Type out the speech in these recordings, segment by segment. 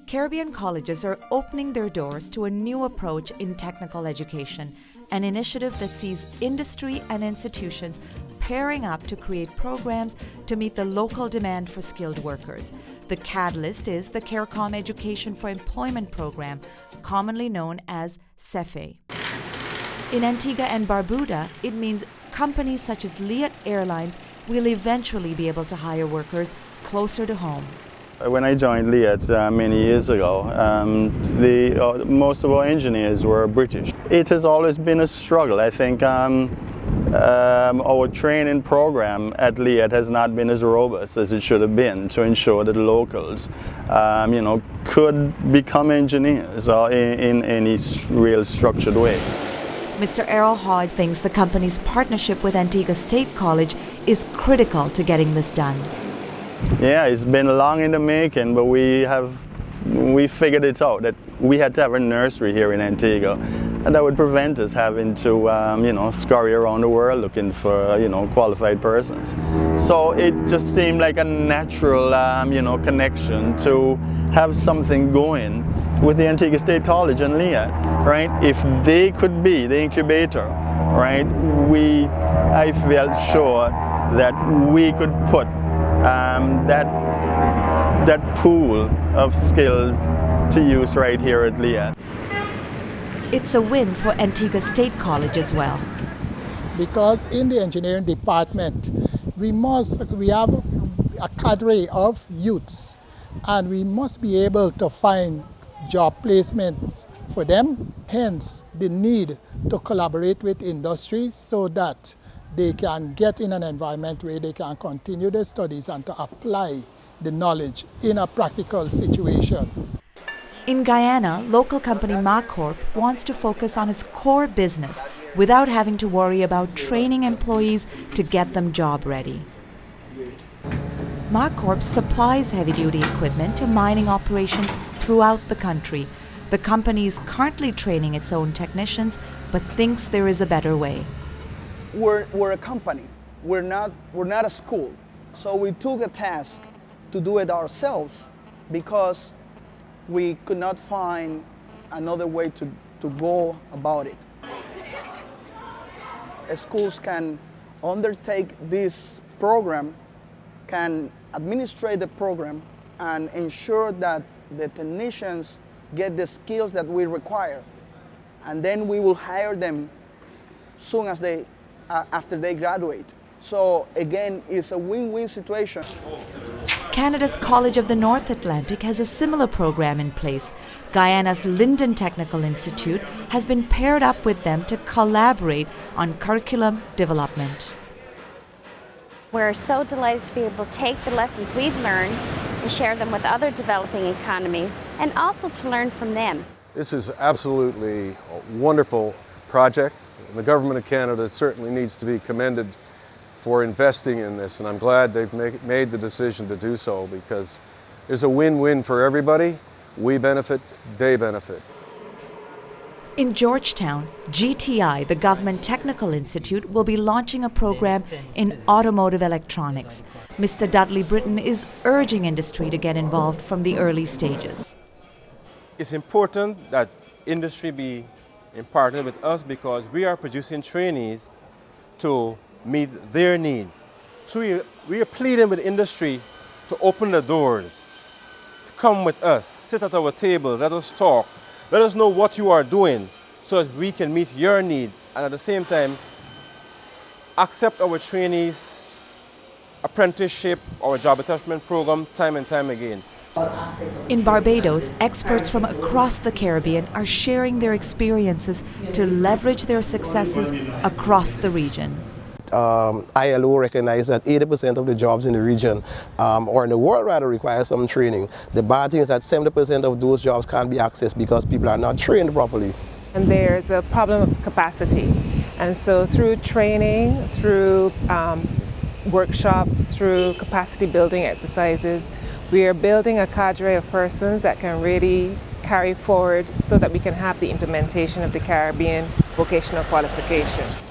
Caribbean colleges are opening their doors to a new approach in technical education, an initiative that sees industry and institutions pairing up to create programs to meet the local demand for skilled workers. The catalyst is the CARICOM Education for Employment program, commonly known as CEFE. In Antigua and Barbuda, it means companies such as Liat Airlines will eventually be able to hire workers closer to home. When I joined Liat many years ago, most of our engineers were British. It has always been a struggle. I think our training program at Liat has not been as robust as it should have been to ensure that locals, could become engineers in any real structured way. Mr. Errol Hogg thinks the company's partnership with Antigua State College is critical to getting this done. Yeah, it's been long in the making, but we figured it out that we had to have a nursery here in Antigua, and that would prevent us having to, scurry around the world looking for, qualified persons. So it just seemed like a natural, connection to have something going with the Antigua State College and Liat, right? If they could be the incubator, right, I felt sure that we could put that pool of skills to use right here at Liat. It's a win for Antigua State College as well. Because in the engineering department, we have a cadre of youths, and we must be able to find job placements for them, hence the need to collaborate with industry so that they can get in an environment where they can continue their studies and to apply the knowledge in a practical situation. In Guyana, local company MACorp wants to focus on its core business without having to worry about training employees to get them job ready. MACorp supplies heavy-duty equipment to mining operations throughout the country. The company is currently training its own technicians, but thinks there is a better way. We're a company. We're not a school. So we took a task to do it ourselves because we could not find another way to go about it. Schools can undertake this program, can administrate the program, and ensure that the technicians get the skills that we require. And then we will hire them soon as after they graduate. So again, it's a win-win situation. Canada's College of the North Atlantic has a similar program in place. Guyana's Linden Technical Institute has been paired up with them to collaborate on curriculum development. We're so delighted to be able to take the lessons we've learned and share them with other developing economies, and also to learn from them. This is absolutely a wonderful project. The Government of Canada certainly needs to be commended for investing in this, and I'm glad they've made the decision to do so, because there's a win-win for everybody. We benefit, they benefit. In Georgetown, GTI, the Government Technical Institute, will be launching a program in automotive electronics. Mr. Dudley Britton is urging industry to get involved from the early stages. It's important that industry be in partner with us, because we are producing trainees to meet their needs. So we are pleading with industry to open the doors, to come with us, sit at our table, let us talk, let us know what you are doing so that we can meet your needs, and at the same time accept our trainees' apprenticeship or job attachment program time and time again. In Barbados, experts from across the Caribbean are sharing their experiences to leverage their successes across the region. ILO recognized that 80% of the jobs in the region, or in the world rather, require some training. The bad thing is that 70% of those jobs can't be accessed because people are not trained properly. And there's a problem of capacity. And so through training, through workshops, through capacity building exercises, we are building a cadre of persons that can really carry forward so that we can have the implementation of the Caribbean vocational qualifications.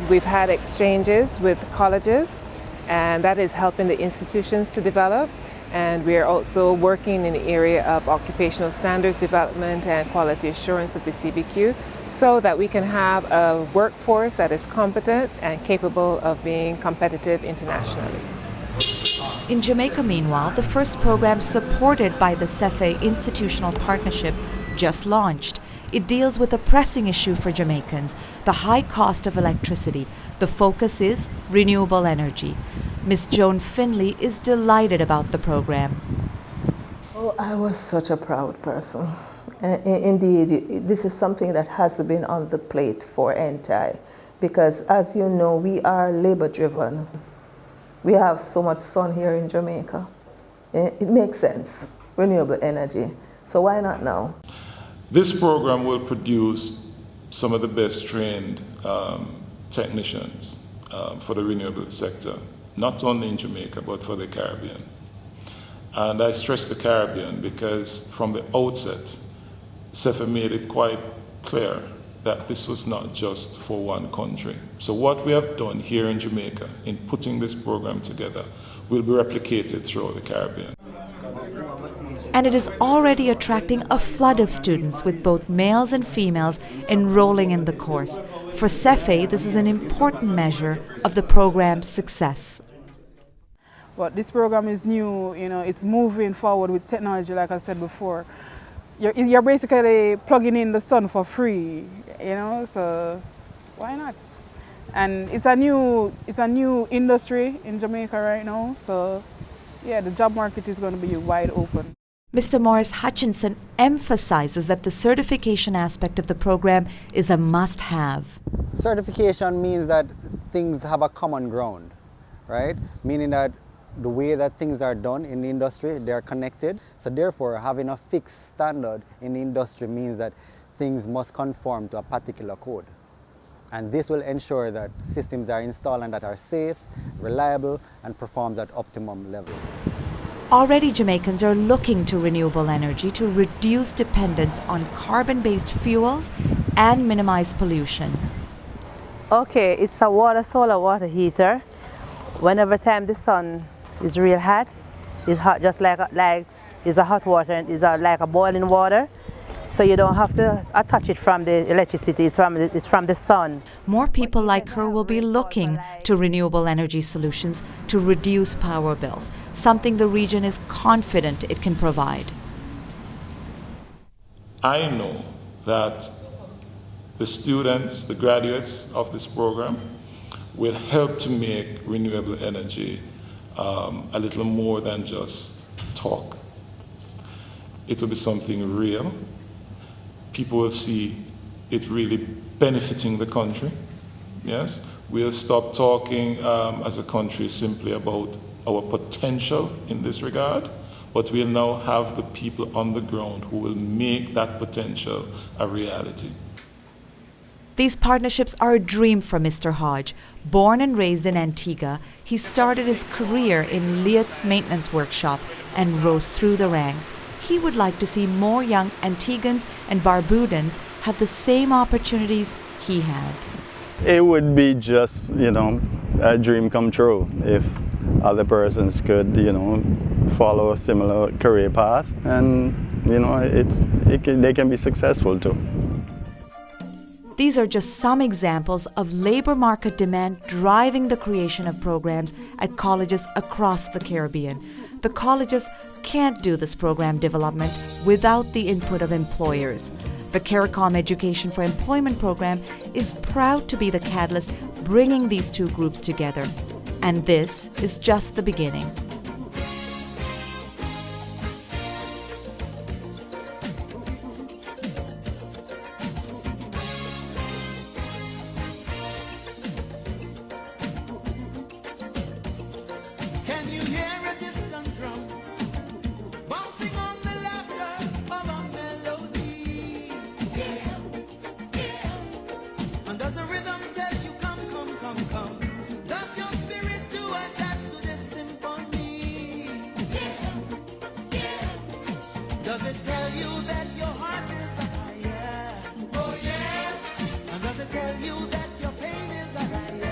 We've had exchanges with colleges, and that is helping the institutions to develop. And we are also working in the area of occupational standards development and quality assurance of the CBQ, so that we can have a workforce that is competent and capable of being competitive internationally. In Jamaica, meanwhile, the first program supported by the CEFE Institutional Partnership just launched. It deals with a pressing issue for Jamaicans, the high cost of electricity. The focus is renewable energy. Ms. Joan Finley is delighted about the program. Oh, I was such a proud person. Indeed, this is something that has been on the plate for NTI, because as you know, we are labor-driven. We have so much sun here in Jamaica. It makes sense, renewable energy. So why not now? This program will produce some of the best trained technicians for the renewable sector, not only in Jamaica, but for the Caribbean. And I stress the Caribbean because from the outset, CEFE made it quite clear that this was not just for one country. So what we have done here in Jamaica in putting this program together will be replicated throughout the Caribbean. And it is already attracting a flood of students, with both males and females enrolling in the course. For CEFE, this is an important measure of the program's success. But this program is new, it's moving forward with technology, like I said before. You're basically plugging in the sun for free, so why not? And it's a new industry in Jamaica right now, so yeah, the job market is going to be wide open. Mr. Morris Hutchinson emphasizes that the certification aspect of the program is a must-have. Certification means that things have a common ground, right? Meaning that the way that things are done in the industry, they are connected. So therefore, having a fixed standard in the industry means that things must conform to a particular code. And this will ensure that systems are installed and that are safe, reliable, and performs at optimum levels. Already, Jamaicans are looking to renewable energy to reduce dependence on carbon-based fuels and minimize pollution. Okay, it's a solar water heater. Whenever time the sun is real hot, it's hot just like it's a hot water, and it's like a boiling water. So you don't have to attach it from the electricity, it's from the sun. More people like her will be looking to renewable energy solutions to reduce power bills, something the region is confident it can provide. I know that the students, the graduates of this program, will help to make renewable energy a little more than just talk. It will be something real. People will see it really benefiting the country. Yes, we'll stop talking as a country simply about our potential in this regard, but we'll now have the people on the ground who will make that potential a reality. These partnerships are a dream for Mr. Hodge. Born and raised in Antigua, he started his career in Liat's maintenance workshop and rose through the ranks. He would like to see more young Antiguans and Barbudans have the same opportunities he had. It would be just, a dream come true if other persons could, follow a similar career path, and, they can be successful too. These are just some examples of labor market demand driving the creation of programs at colleges across the Caribbean. The colleges can't do this program development without the input of employers. The CARICOM Education for Employment program is proud to be the catalyst bringing these two groups together. And this is just the beginning. Can you hear a distant drum bouncing on the laughter of a melody? Yeah, yeah. And does the rhythm tell you come, come, come, come? Does your spirit do a dance to this symphony? Yeah, yeah. Does it tell you that your heart is higher? Oh yeah. And does it tell you that your pain is higher?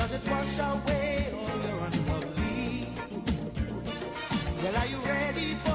Does it wash away all your unholy? Well, are you ready for